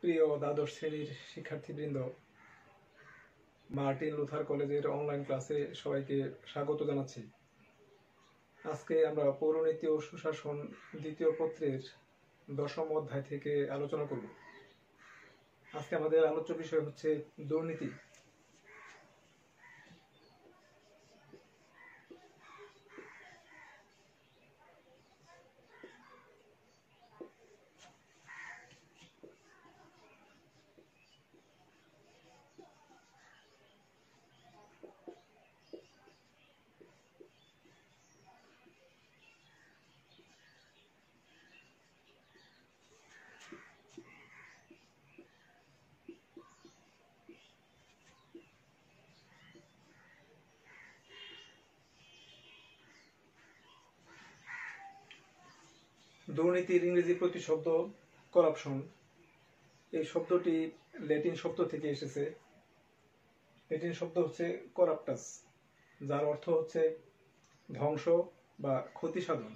প্রিয় দ্বাদশ শ্রেণীর শিক্ষার্থীবৃন্দ, মার্টিন লুথার কলেজের অনলাইন ক্লাসে সবাইকে স্বাগত জানাচ্ছি। আজকে আমরা পৌরনীতি ও সুশাসন দ্বিতীয় পত্রের 10ম অধ্যায় থেকে আলোচনা করব। আজকে আমাদের আলোচ্য বিষয় হচ্ছে দুর্নীতি। দুর্নীতির ইংরেজি প্রতিশব্দ করাপশন। এই শব্দটি ল্যাটিন শব্দ থেকে এসেছে। ল্যাটিন শব্দ হচ্ছে করাপ্টাস, যার অর্থ হচ্ছে ধ্বংস বা ক্ষতি সাধন।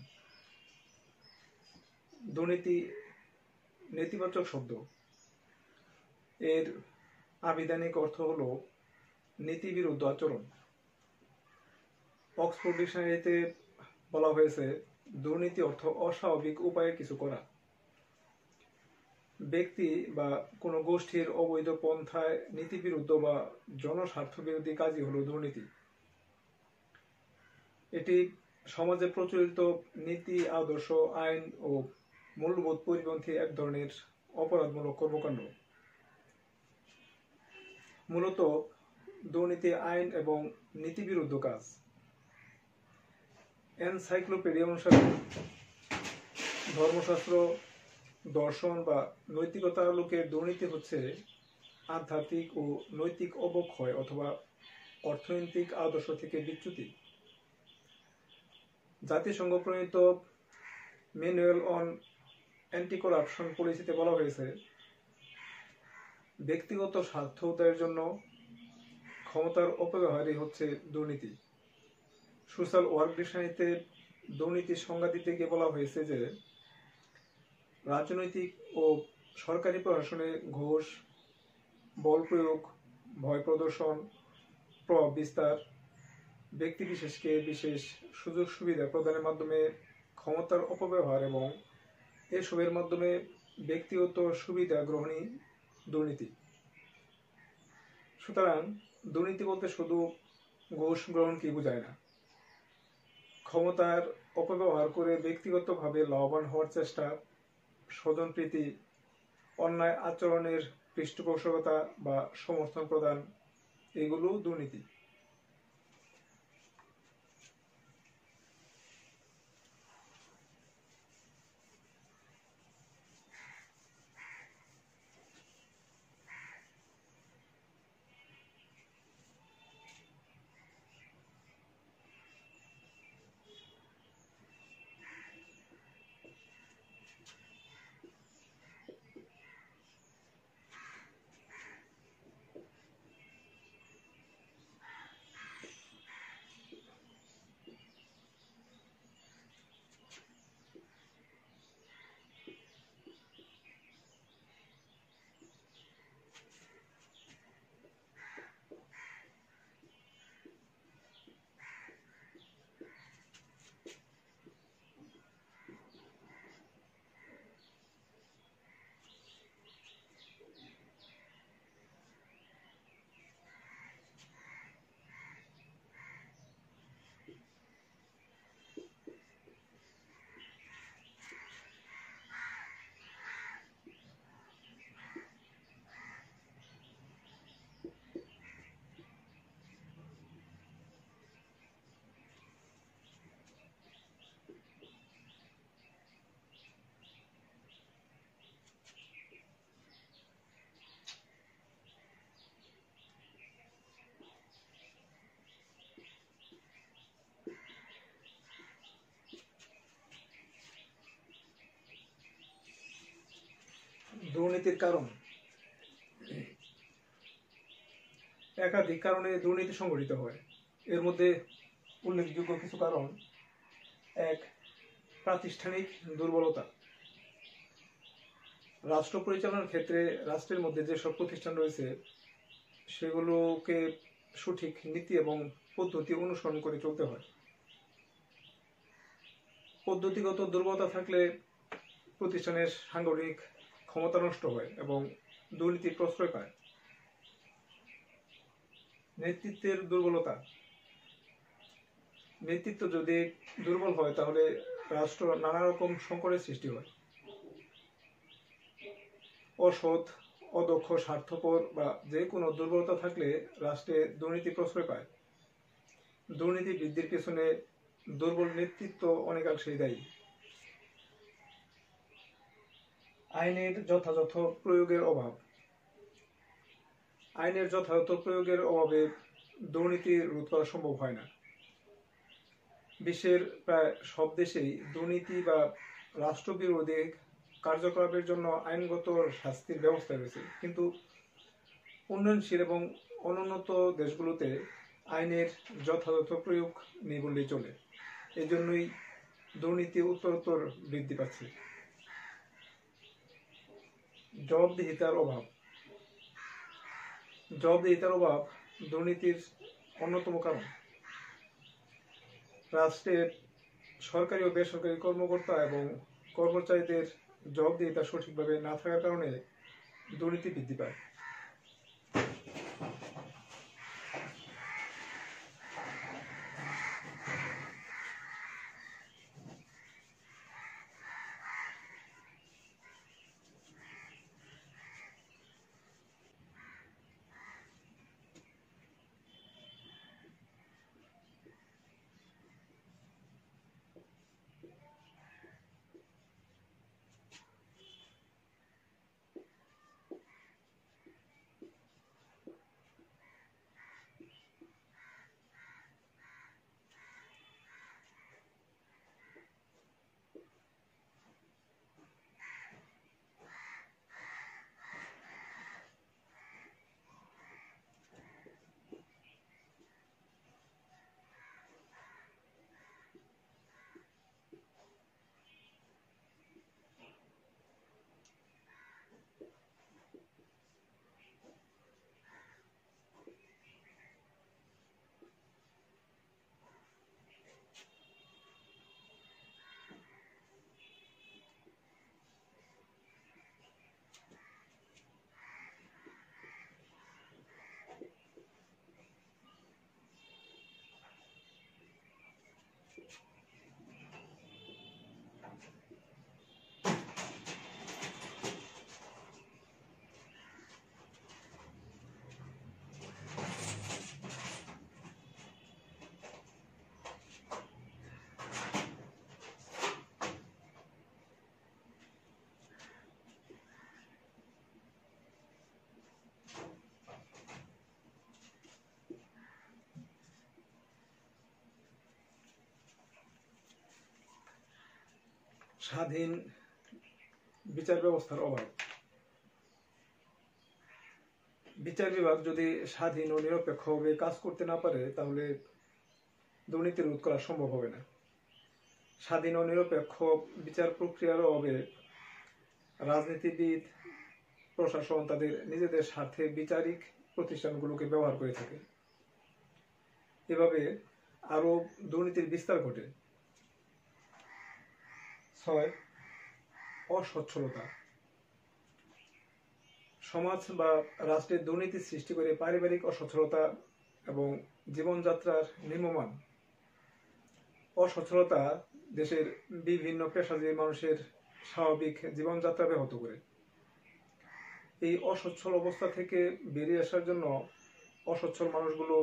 দুর্নীতি নেতিবাচক শব্দ। এর আবিধানিক অর্থ হল নীতিবিরুদ্ধ আচরণ। অক্সফোর্ড ডিকশনারিতে বলা হয়েছে, দুর্নীতি অর্থ অস্বাভাবিক উপায়ে কিছু করা। ব্যক্তি বা কোনো গোষ্ঠীর অবৈধ পন্থায় নীতিবিরুদ্ধ বা জনস্বার্থ বিরোধী কাজই হলো দুর্নীতি। এটি সমাজে প্রচলিত নীতি, আদর্শ, আইন ও মূল্যবোধ পরিপন্থী এক ধরনের অপরাধমূলক কর্মকাণ্ড। মূলত দুর্নীতি আইন এবং নীতিবিরুদ্ধ কাজ। এনসাইক্লোপিডিয়া অনুসারে ধর্মশাস্ত্র, দর্শন বা নৈতিকতার আলোকে দুর্নীতি হচ্ছে আধ্যাত্মিক ও নৈতিক অবক্ষয় অথবা অর্থনৈতিক আদর্শ থেকে বিচ্যুতি। জাতিসংঘ প্রণীত ম্যানুয়াল অন অ্যান্টি করাপশন পলিসিতে বলা হয়েছে, ব্যক্তিগত স্বার্থ উদয়ের জন্য ক্ষমতার অপব্যবহারই হচ্ছে দুর্নীতি। সোশ্যাল ওয়ার্ক ডিকশনারিতে দুর্নীতির সংজ্ঞা দিতে গিয়ে বলা হয়েছে যে, রাজনৈতিক ও সরকারি প্রশাসনে ঘুষ, বল প্রয়োগ, ভয় প্রদর্শন, প্রভাব বিস্তার, ব্যক্তি বিশেষকে বিশেষ সুযোগ সুবিধা প্রদানের মাধ্যমে ক্ষমতার অপব্যবহার এবং এসবের মাধ্যমে ব্যক্তিগত সুবিধা গ্রহণই দুর্নীতি। সুতরাং দুর্নীতি বলতে শুধু ঘুষ গ্রহণকে বোঝায় না। ক্ষমতার অপব্যবহার করে ব্যক্তিগতভাবে লাভবান হওয়ার চেষ্টা, স্বজনপ্রীতি, অন্যায় আচরণের পৃষ্ঠপোষকতা বা সমর্থন প্রদান, এগুলো দুর্নীতি। দুর্নীতির কারণ। একাধিক কারণে দুর্নীতি সংঘটিত হয়। এর মধ্যে উল্লেখযোগ্য কিছু কারণ: 1. প্রাতিষ্ঠানিক দুর্বলতা। রাষ্ট্র পরিচালনার ক্ষেত্রে রাষ্ট্রের মধ্যে যেসব প্রতিষ্ঠান রয়েছে সেগুলোকে সঠিক নীতি এবং পদ্ধতি অনুসরণ করে চলতে হয়। পদ্ধতিগত দুর্বলতা থাকলে প্রতিষ্ঠানের সাংগঠনিক ক্ষমতা নষ্ট হয় এবং দুর্নীতি প্রশ্রয় পায়। নেতৃত্বের দুর্বলতা, নেতৃত্ব যদি দুর্বল হয় তাহলে রাষ্ট্র নানা রকম সংকটের সৃষ্টি হয়। অসৎ, অদক্ষ, স্বার্থপর বা যে কোনো দুর্বলতা থাকলে রাষ্ট্রে দুর্নীতি প্রশ্রয় পায়। দুর্নীতি বৃদ্ধির পেছনে দুর্বল নেতৃত্ব অনেকাংশেই দায়ী। আইনের যথাযথ প্রয়োগের অভাব, আইনের যথাযথ প্রয়োগের অভাবে দুর্নীতি রোধ করা সম্ভব হয় না। বিশ্বের প্রায় সব দেশেই দুর্নীতি বা রাষ্ট্রবিরোধী কার্যকলাপের জন্য আইনগত শাস্তির ব্যবস্থা রয়েছে, কিন্তু উন্নয়নশীল এবং অনুন্নত দেশগুলোতে আইনের যথাযথ প্রয়োগ নেই বললেই চলে। এজন্যই দুর্নীতি উত্তরোত্তর বৃদ্ধি পাচ্ছে। জবাবদিহিতার অভাব, জবাবদিহিতার অভাব দুর্নীতির অন্যতম কারণ। রাষ্ট্রের সরকারি ও বেসরকারি কর্মকর্তা এবং কর্মচারীদের জবাবদিহিতা সঠিকভাবে না থাকার কারণে দুর্নীতি বৃদ্ধি পায়। স্বাধীন বিচার ব্যবস্থার অভাব, বিচার বিভাগ যদি স্বাধীন ও নিরপেক্ষভাবে কাজ করতে না পারে তাহলে দুর্নীতি রোধ করা সম্ভব হবে না। স্বাধীন ও নিরপেক্ষ বিচার প্রক্রিয়ার অভাবে রাজনীতিবিদ, প্রশাসন তাদের নিজেদের স্বার্থে বিচারিক প্রতিষ্ঠানগুলোকে ব্যবহার করে থাকে। এভাবে আরো দুর্নীতির বিস্তার ঘটে। 6. অসচ্ছলতা, সমাজ বা রাষ্ট্রের দুর্নীতি সৃষ্টি করে পারিবারিক অসচ্ছলতা এবং জীবনযাত্রার নিম্নমান। অসচ্ছলতা দেশের বিভিন্ন পেশাজীবী মানুষের স্বাভাবিক জীবনযাত্রা ব্যাহত করে। এই অসচ্ছল অবস্থা থেকে বেরিয়ে আসার জন্য অসচ্ছল মানুষগুলো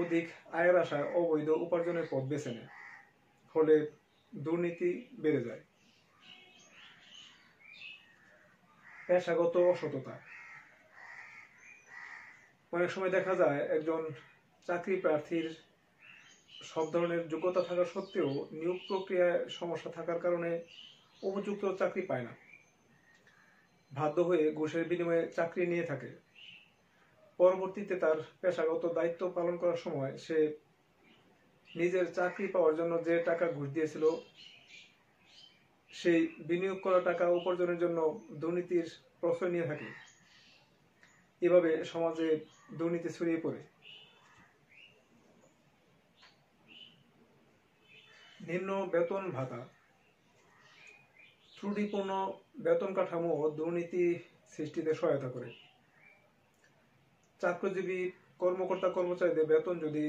অধিক আয়ের আশায় অবৈধ উপার্জনের পথ বেছে নেয়, ফলে দুর্নীতি বেড়ে যায়। পেশাগত অসততা, অনেক সময় দেখা যায় একজন চাকরি প্রার্থীর সব ধরনের যোগ্যতা থাকা সত্ত্বেও নিয়োগ প্রক্রিয়ায় সমস্যা থাকার কারণে উপযুক্ত চাকরি পায় না, বাধ্য হয়ে ঘুষের বিনিময়ে চাকরি নিয়ে থাকে। পরবর্তীতে তার পেশাগত দায়িত্ব পালন করার সময় সে নিজের চাকরি পাওয়ার জন্য যে টাকা ঘুষ দিয়েছিল সেই বিনিয়োগ করা টাকা উপার্জনের জন্য দুর্নীতির প্রশ্রয় নিয়ে থাকে। এভাবে সমাজে দুর্নীতি ছড়িয়ে পড়ে। নিম্ন বেতন ভাতা, ত্রুটিপূর্ণ বেতন কাঠামো দুর্নীতি সৃষ্টিতে সহায়তা করে। চাকরিজীবী কর্মকর্তা কর্মচারীদের বেতন যদি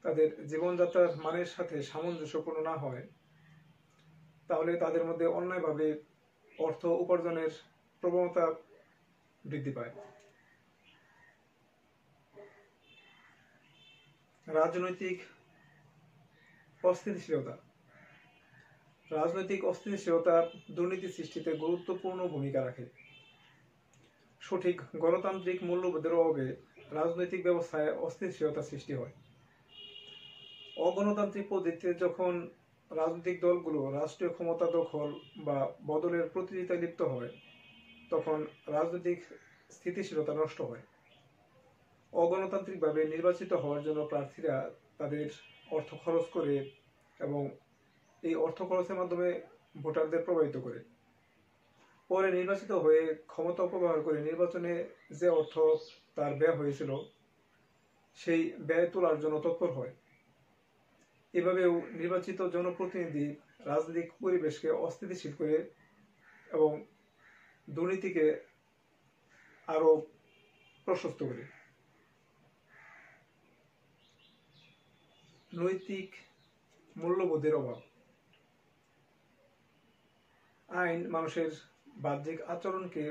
তাদের জীবনযাত্রার মানের সাথে সামঞ্জস্যপূর্ণ না হয়, তাহলে তাদের মধ্যে অন্যায়ভাবে অর্থ উপার্জনের প্রবণতা বৃদ্ধি পায়। রাজনৈতিক অস্থিতিশীলতা, রাজনৈতিক অস্থিতিশীলতা দুর্নীতি সৃষ্টিতে গুরুত্বপূর্ণ ভূমিকা রাখে। সঠিক গণতান্ত্রিক মূল্যবোধের অভাবে রাজনৈতিক ব্যবস্থায় অস্থিতিশীলতা সৃষ্টি হয়। অগণতান্ত্রিক পদ্ধতিতে যখন রাজনৈতিক দলগুলো রাষ্ট্রীয় ক্ষমতা দখল বা বদলের প্রতিযোগিতায় লিপ্ত হয়, তখন রাজনৈতিক স্থিতিশীলতা নষ্ট হয়। অগণতান্ত্রিকভাবে নির্বাচিত হওয়ার জন্য প্রার্থীরা তাদের অর্থ খরচ করে এবং এই অর্থ খরচের মাধ্যমে ভোটারদের প্রভাবিত করে। পরে নির্বাচিত হয়ে ক্ষমতা অপব্যবহার করে নির্বাচনে যে অর্থ তার ব্যয় হয়েছিল সেই ব্যয় তোলার জন্য তৎপর হয়। এভাবেও নির্বাচিত জনপ্রতিনিধি রাজনৈতিক পরিবেশকে অস্থিতিশীল করে এবং দুর্নীতিকে আরো প্রশস্ত করে। নৈতিক মূল্যবোধের অভাব, আইন মানুষের বাহ্যিক আচরণকে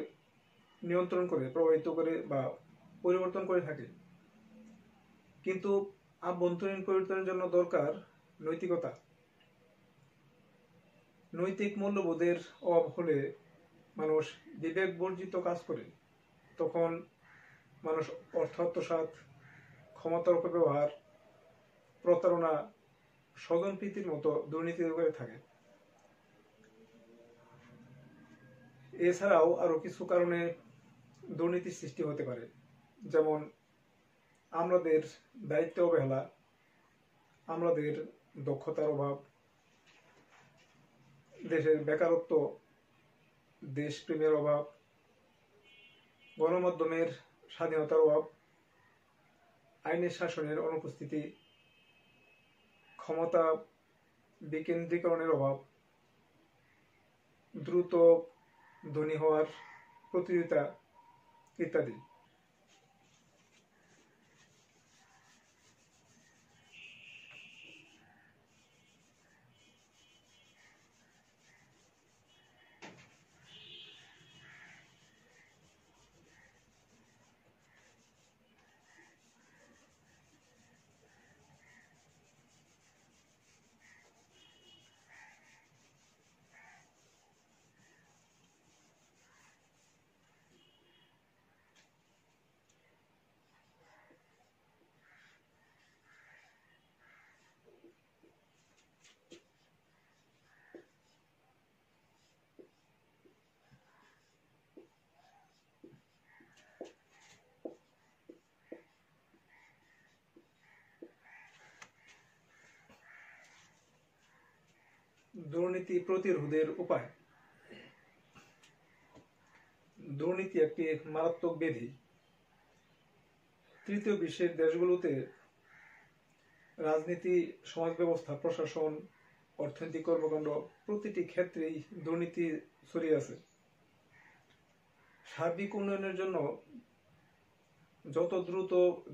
নিয়ন্ত্রণ করে, প্রভাবিত করে বা পরিবর্তন করে থাকে, কিন্তু আভ্যন্তরীণ পরিবর্তনের জন্য দরকার নৈতিকতা। নৈতিক মূল্যবোধের অভাব হলে মানুষ বিবেক বর্জিত কাজ করে। তখন মানুষ অর্থ আত্মসাৎ, ক্ষমতার অপব্যবহার, প্রতারণা, স্বজনপ্রীতির মতো দুর্নীতি করে থাকে। এছাড়াও আরো কিছু কারণে দুর্নীতির সৃষ্টি হতে পারে, যেমন আমাদের দায়িত্ব অবহেলা, আমাদের দক্ষতার অভাব, দেশের বেকারত্ব, দেশপ্রেমের অভাব, গণমাধ্যমের স্বাধীনতার অভাব, আইনের শাসনের অনুপস্থিতি, ক্ষমতা বিকেন্দ্রীকরণের অভাব, দ্রুত ধনী হওয়ার প্রতিযোগিতা ইত্যাদি। দুর্নীতি প্রতিরোধের উপায়। দুর্নীতি একটি মারাত্মক ব্যাধি। তৃতীয় বিশ্বের দেশগুলোতে রাজনীতি, সমাজ ব্যবস্থা, প্রশাসন, অর্থনৈতিক কর্মকাণ্ড প্রতিটি ক্ষেত্রেই দুর্নীতি ছড়িয়ে আছে। সার্বিক উন্নয়নের জন্য যত দ্রুত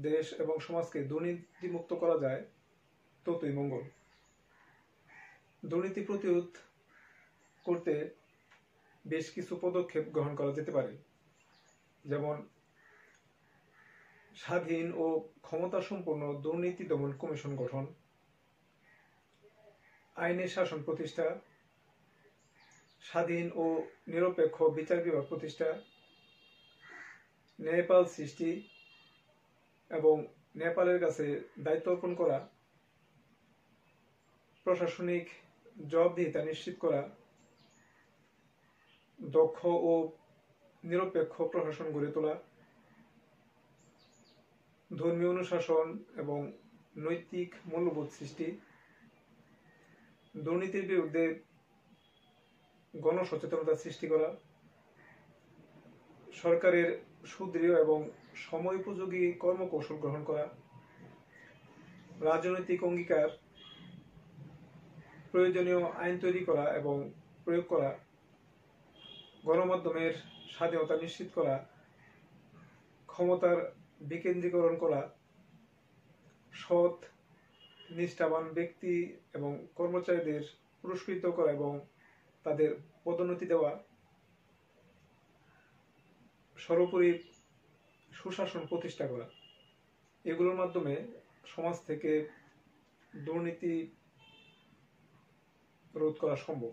দেশ এবং সমাজকে দুর্নীতিমুক্ত করা যায় ততই মঙ্গল। দুর্নীতি প্রতিরোধ করতে বেশ কিছু পদক্ষেপ গ্রহণ করা যেতে পারে, যেমন স্বাধীন ও ক্ষমতাসম্পন্ন দুর্নীতি দমন কমিশন গঠন, আইনের শাসন প্রতিষ্ঠা, স্বাধীন ও নিরপেক্ষ বিচার বিভাগ প্রতিষ্ঠা, নেপাল সৃষ্টি এবং নেপালের কাছে দায়িত্ব অর্পণ করা, প্রশাসনিক জবাবদিহিতা নিশ্চিত করা, দক্ষ ও নিরপেক্ষ প্রশাসন গড়ে তোলা, ধর্মীয় অনুশাসন এবং নৈতিক মূল্যবোধ সৃষ্টি, দুর্নীতির বিরুদ্ধে গণসচেতনতা সৃষ্টি করা, সরকারের সুদৃঢ় এবং সময়োপযোগী কর্মকৌশল গ্রহণ করা, রাজনৈতিক অঙ্গীকার, প্রয়োজনীয় আইন তৈরি করা এবং প্রয়োগ করা, গণমাধ্যমের স্বাধীনতা নিশ্চিত করা, ক্ষমতার বিকেন্দ্রীকরণ করা, সৎ নিষ্ঠাবান ব্যক্তি এবং কর্মচারীদের পুরস্কৃত করা এবং তাদের পদোন্নতি দেওয়া, সর্বোপরি সুশাসন প্রতিষ্ঠা করা। এগুলোর মাধ্যমে সমাজ থেকে দুর্নীতি রোধ করা সম্ভব।